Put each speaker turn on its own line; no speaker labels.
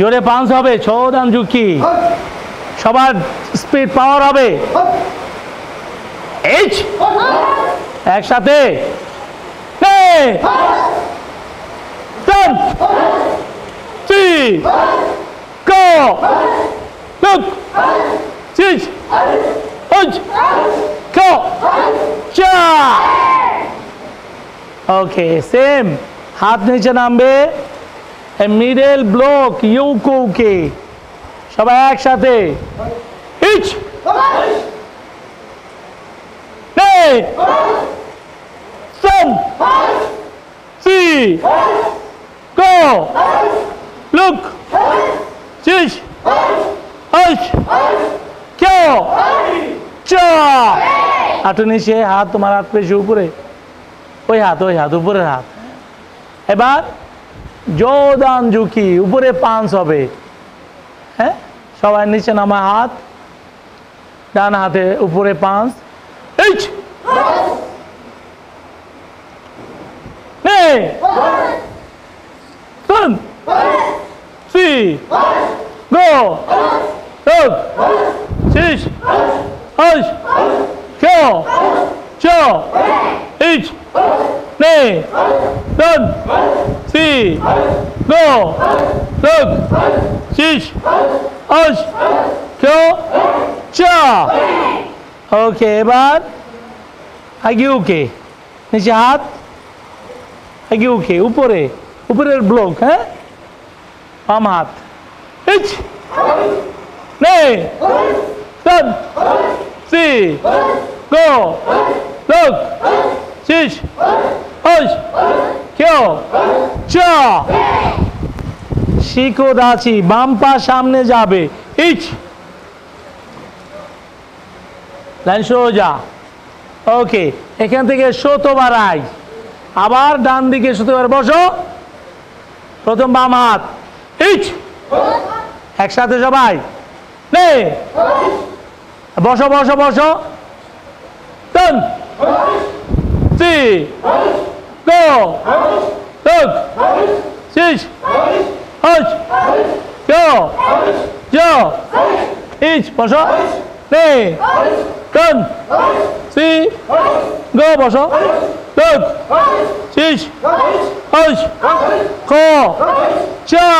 জোরে পাঞ্চ হবে, ছোদান ঝুঁকি, সবার স্পিড পাওয়ার হবে। এইচ একসাথে ওকে সেম, হাত নিচে নামবে, মিডল ব্লক ইউকে, সবাই একসাথে। Each Sun See Go Look Chish Hush Kyo Cha হাঁটু নিচে, হাত তোমার হাত পেশি উপরে, ওই হাত উপরের হাত। এবার জোদান ঝুঁকি, উপরে পাঞ্চ হবে। হ্যাঁ, সবাই নিচে নামা, হাত ডান হাতে উপরে punch. H Sun See Go Look Chish Hush Kyo Cho Ich Ne Sun See Go Look Chish Hush Kyo Cha ওকে, এবার আগে ওকে, নিচে হাত, আগে ওকে, উপরে, উপরের ব্লক। হ্যাঁ, বাম হাত। ইচ নে সান সি গো লুক চিশ হশ কিও চা। শিখো দাচি, বাম পা সামনে যাবে। ইচ লাইন সোজা। ওকে, এখান থেকে শতবার আই, আবার ডান দিকে শতবার বসো। প্রথম বাম হাত, ইচ একসাথে সবাই নে, বসো বসো বসো। টান সি গো লুক চিশ হশ কিও চো ইচ বসো নে টান সি গো বসো লুক চিশ হশ কো চা।